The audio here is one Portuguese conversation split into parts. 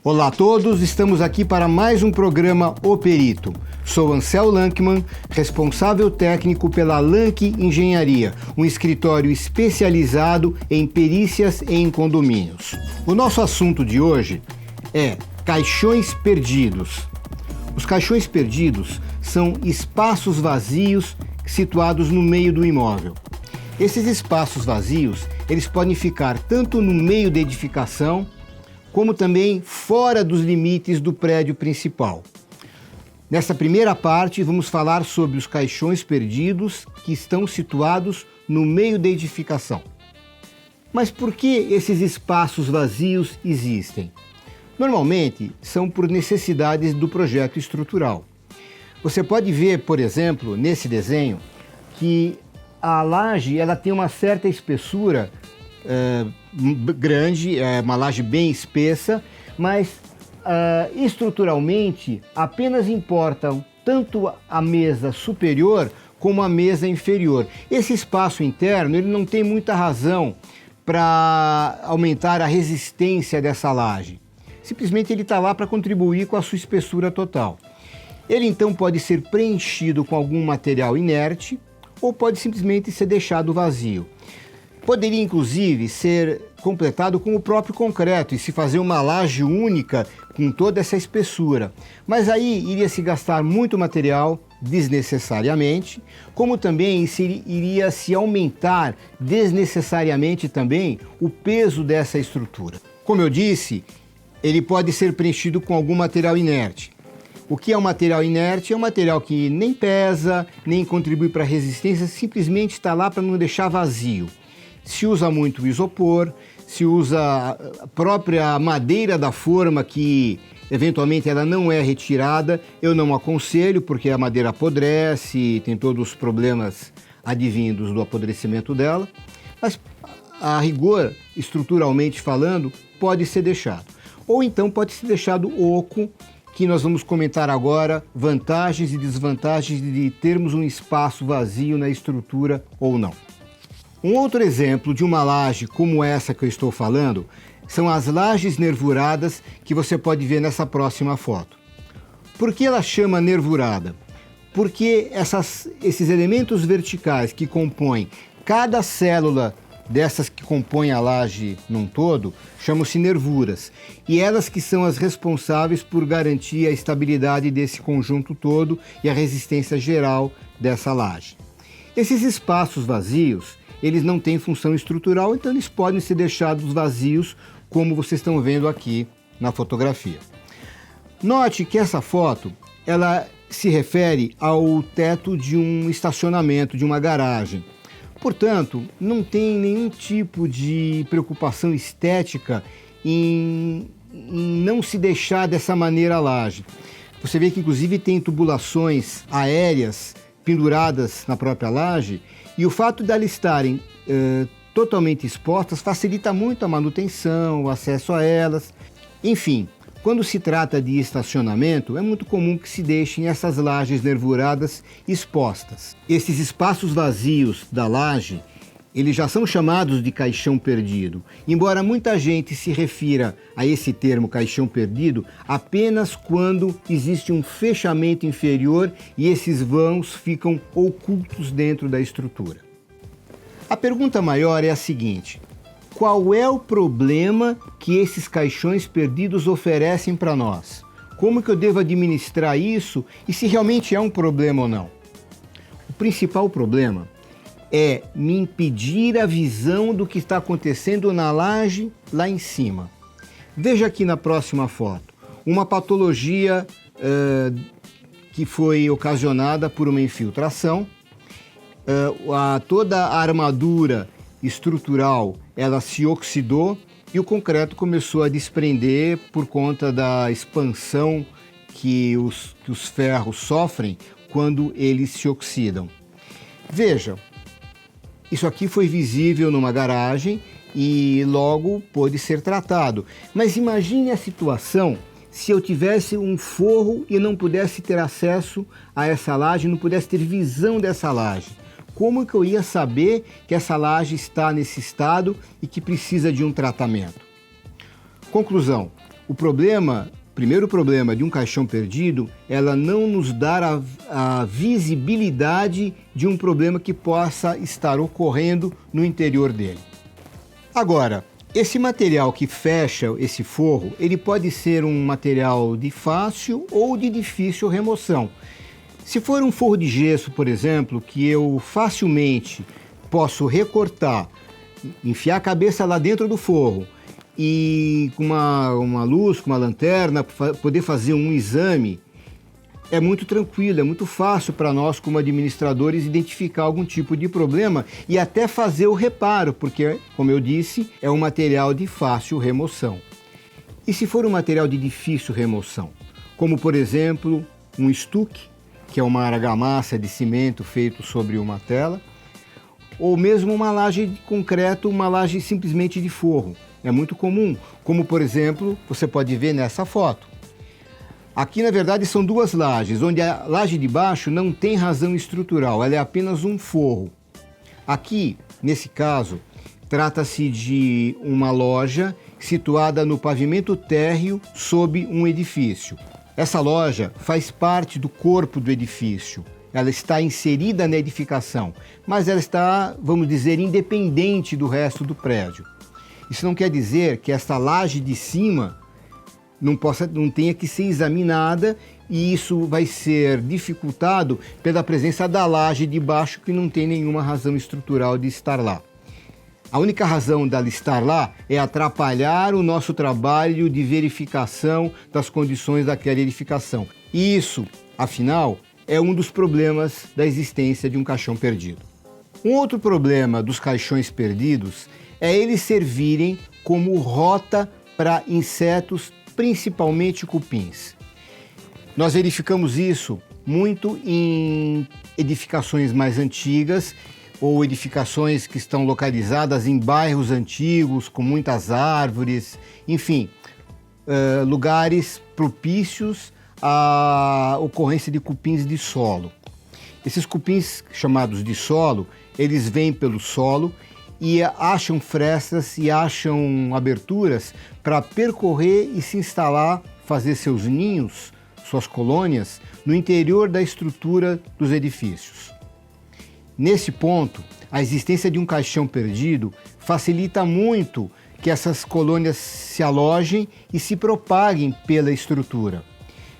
Olá a todos, estamos aqui para mais um programa O Perito. Sou Ansel Lankman, responsável técnico pela Lank Engenharia, um escritório especializado em perícias em condomínios. O nosso assunto de hoje é caixões perdidos. Os caixões perdidos são espaços vazios situados no meio do imóvel. Esses espaços vazios, eles podem ficar tanto no meio da edificação, como também fora dos limites do prédio principal. Nessa primeira parte, vamos falar sobre os caixões perdidos que estão situados no meio da edificação. Mas por que esses espaços vazios existem? Normalmente, são por necessidades do projeto estrutural. Você pode ver, por exemplo, nesse desenho, que a laje ela tem uma certa espessura grande, uma laje bem espessa, mas estruturalmente apenas importam tanto a mesa superior como a mesa inferior. Esse espaço interno ele não tem muita razão para aumentar a resistência dessa laje. Simplesmente ele está lá para contribuir com a sua espessura total. Ele então pode ser preenchido com algum material inerte ou pode simplesmente ser deixado vazio. Poderia, inclusive, ser completado com o próprio concreto e se fazer uma laje única com toda essa espessura. Mas aí iria se gastar muito material desnecessariamente, como também iria se aumentar desnecessariamente também o peso dessa estrutura. Como eu disse, ele pode ser preenchido com algum material inerte. O que é um material inerte? É um material que nem pesa, nem contribui para a resistência, simplesmente está lá para não deixar vazio. Se usa muito isopor, se usa a própria madeira da forma que eventualmente ela não é retirada. Eu não aconselho porque a madeira apodrece, tem todos os problemas advindos do apodrecimento dela, mas a rigor, estruturalmente falando, pode ser deixado. Ou então pode ser deixado oco, que nós vamos comentar agora vantagens e desvantagens de termos um espaço vazio na estrutura ou não. Um outro exemplo de uma laje como essa que eu estou falando são as lajes nervuradas que você pode ver nessa próxima foto. Por que ela chama nervurada? Porque esses elementos verticais que compõem cada célula dessas que compõem a laje num todo chamam-se nervuras e elas que são as responsáveis por garantir a estabilidade desse conjunto todo e a resistência geral dessa laje. Esses espaços vazios eles não têm função estrutural, então eles podem ser deixados vazios, como vocês estão vendo aqui na fotografia. Note que essa foto, ela se refere ao teto de um estacionamento, de uma garagem. Portanto, não tem nenhum tipo de preocupação estética em não se deixar dessa maneira a laje. Você vê que inclusive tem tubulações aéreas penduradas na própria laje, e o fato de elas estarem totalmente expostas facilita muito a manutenção, o acesso a elas. Enfim, quando se trata de estacionamento, é muito comum que se deixem essas lajes nervuradas expostas. Esses espaços vazios da laje, eles já são chamados de caixão perdido, embora muita gente se refira a esse termo caixão perdido apenas quando existe um fechamento inferior e esses vãos ficam ocultos dentro da estrutura. A pergunta maior é a seguinte: qual é o problema que esses caixões perdidos oferecem para nós? Como que eu devo administrar isso e se realmente é um problema ou não? O principal problema é me impedir a visão do que está acontecendo na laje lá em cima. Veja aqui na próxima foto, uma patologia que foi ocasionada por uma infiltração. Toda a armadura estrutural ela se oxidou e o concreto começou a desprender por conta da expansão que os ferros sofrem quando eles se oxidam. Veja, isso aqui foi visível numa garagem e logo pôde ser tratado. Mas imagine a situação se eu tivesse um forro e não pudesse ter acesso a essa laje, não pudesse ter visão dessa laje. Como que eu ia saber que essa laje está nesse estado e que precisa de um tratamento? Conclusão, Primeiro problema de um caixão perdido, ela não nos dar a visibilidade de um problema que possa estar ocorrendo no interior dele. Agora, esse material que fecha esse forro, ele pode ser um material de fácil ou de difícil remoção. Se for um forro de gesso, por exemplo, que eu facilmente posso recortar, enfiar a cabeça lá dentro do forro, e com uma luz, com uma lanterna, poder fazer um exame, é muito tranquilo, é muito fácil para nós como administradores identificar algum tipo de problema e até fazer o reparo, porque, como eu disse, é um material de fácil remoção. E se for um material de difícil remoção, como por exemplo um estuque, que é uma argamassa de cimento feito sobre uma tela, ou mesmo uma laje de concreto, uma laje simplesmente de forro. É muito comum, como por exemplo, você pode ver nessa foto. Aqui na verdade são duas lajes, onde a laje de baixo não tem razão estrutural, ela é apenas um forro. Aqui, nesse caso, trata-se de uma loja situada no pavimento térreo sob um edifício. Essa loja faz parte do corpo do edifício. Ela está inserida na edificação, mas ela está, vamos dizer, independente do resto do prédio. Isso não quer dizer que essa laje de cima não tenha que ser examinada e isso vai ser dificultado pela presença da laje de baixo que não tem nenhuma razão estrutural de estar lá. A única razão dela estar lá é atrapalhar o nosso trabalho de verificação das condições daquela edificação. E isso, afinal, é um dos problemas da existência de um caixão perdido. Um outro problema dos caixões perdidos é eles servirem como rota para insetos, principalmente cupins. Nós verificamos isso muito em edificações mais antigas ou edificações que estão localizadas em bairros antigos, com muitas árvores, enfim, lugares propícios à ocorrência de cupins de solo. Esses cupins chamados de solo, eles vêm pelo solo e acham frestas e acham aberturas para percorrer e se instalar, fazer seus ninhos, suas colônias, no interior da estrutura dos edifícios. Nesse ponto, a existência de um caixão perdido facilita muito que essas colônias se alojem e se propaguem pela estrutura.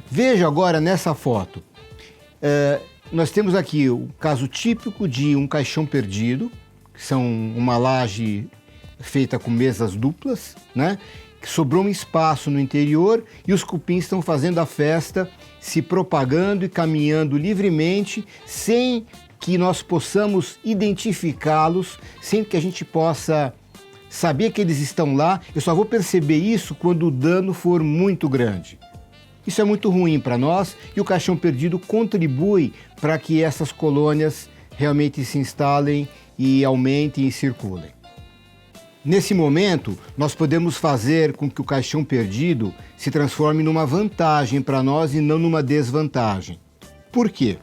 Veja agora nessa foto, nós temos aqui o caso típico de um caixão perdido, que são uma laje feita com mesas duplas, né? Que sobrou um espaço no interior e os cupins estão fazendo a festa, se propagando e caminhando livremente, sem que nós possamos identificá-los, sem que a gente possa saber que eles estão lá. Eu só vou perceber isso quando o dano for muito grande. Isso é muito ruim para nós e o caixão perdido contribui para que essas colônias realmente se instalem e aumentem e circulem. Nesse momento, nós podemos fazer com que o caixão perdido se transforme numa vantagem para nós e não numa desvantagem. Por quê?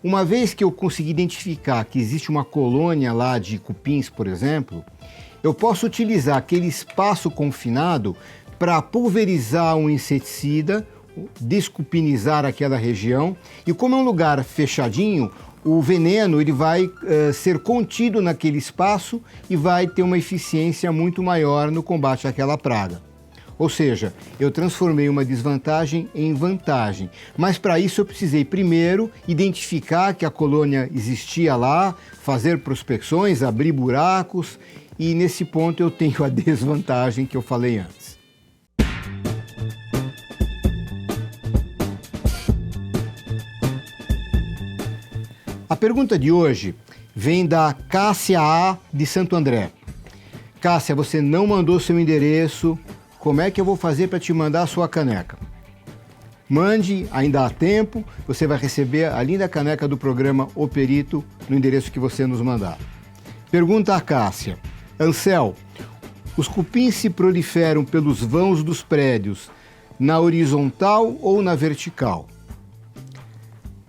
Uma vez que eu consegui identificar que existe uma colônia lá de cupins, por exemplo, eu posso utilizar aquele espaço confinado para pulverizar um inseticida, descupinizar aquela região, e como é um lugar fechadinho, o veneno ele vai ser contido naquele espaço e vai ter uma eficiência muito maior no combate àquela praga. Ou seja, eu transformei uma desvantagem em vantagem. Mas para isso eu precisei primeiro identificar que a colônia existia lá, fazer prospecções, abrir buracos, e nesse ponto eu tenho a desvantagem que eu falei antes. A pergunta de hoje vem da Cássia A. de Santo André. Cássia, você não mandou seu endereço, como é que eu vou fazer para te mandar a sua caneca? Mande, ainda há tempo, você vai receber a linda caneca do programa O Perito no endereço que você nos mandar. Pergunta a Cássia. Ansel, os cupins se proliferam pelos vãos dos prédios na horizontal ou na vertical?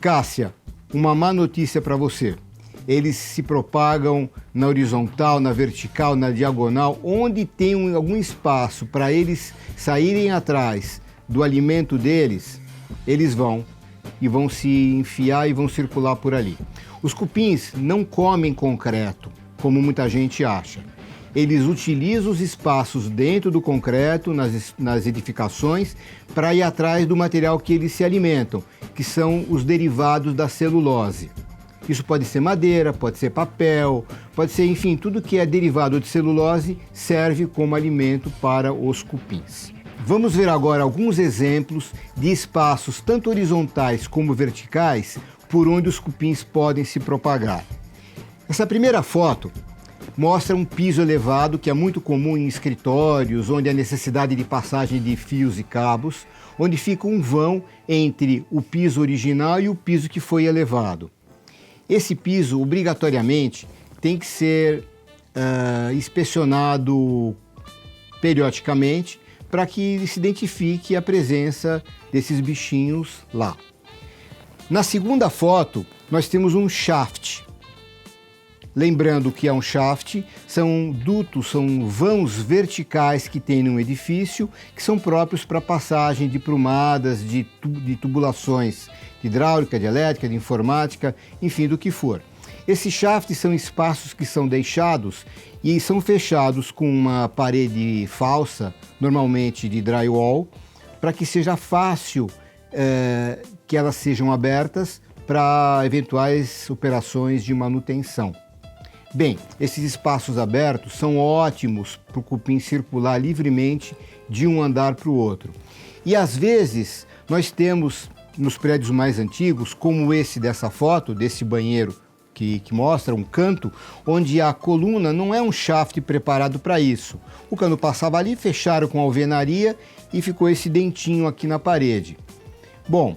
Cássia, uma má notícia para você. eles se propagam na horizontal, na vertical, na diagonal, onde tem algum espaço para eles saírem atrás do alimento deles, eles vão se enfiar e vão circular por ali. Os cupins não comem concreto, como muita gente acha. Eles utilizam os espaços dentro do concreto, nas edificações, para ir atrás do material que eles se alimentam, que são os derivados da celulose. Isso pode ser madeira, pode ser papel, pode ser, enfim, tudo que é derivado de celulose serve como alimento para os cupins. Vamos ver agora alguns exemplos de espaços tanto horizontais como verticais por onde os cupins podem se propagar. Essa primeira foto mostra um piso elevado que é muito comum em escritórios, onde há necessidade de passagem de fios e cabos, onde fica um vão entre o piso original e o piso que foi elevado. Esse piso, obrigatoriamente, tem que ser inspecionado periodicamente para que se identifique a presença desses bichinhos lá. Na segunda foto, nós temos um shaft. Lembrando que é um shaft, são dutos, são vãos verticais que tem num edifício, que são próprios para passagem de prumadas, de tubulações de hidráulica, de elétrica, de informática, enfim, do que for. Esses shafts são espaços que são deixados e são fechados com uma parede falsa, normalmente de drywall, para que seja fácil que elas sejam abertas para eventuais operações de manutenção. Bem, esses espaços abertos são ótimos para o cupim circular livremente de um andar para o outro. E às vezes nós temos nos prédios mais antigos, como esse dessa foto, desse banheiro que mostra um canto, onde a coluna não é um shaft preparado para isso. O cano passava ali, fecharam com alvenaria e ficou esse dentinho aqui na parede. Bom,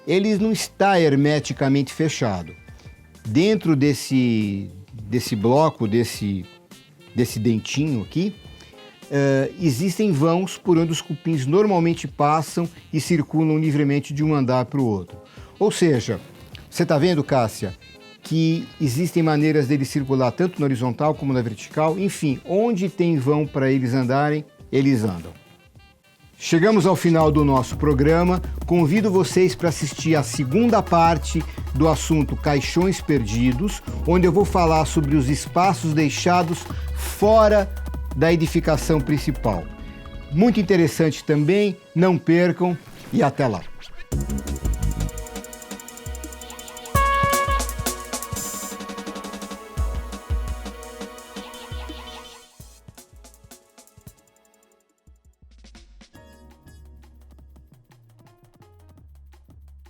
ele não está hermeticamente fechado. Dentro desse bloco, desse dentinho aqui, existem vãos por onde os cupins normalmente passam e circulam livremente de um andar para o outro. Ou seja, você está vendo, Cássia, que existem maneiras deles circular tanto na horizontal como na vertical, enfim, onde tem vão para eles andarem, eles andam. Chegamos ao final do nosso programa. Convido vocês para assistir a segunda parte do assunto Caixões Perdidos, onde eu vou falar sobre os espaços deixados fora da edificação principal. Muito interessante também, não percam e até lá!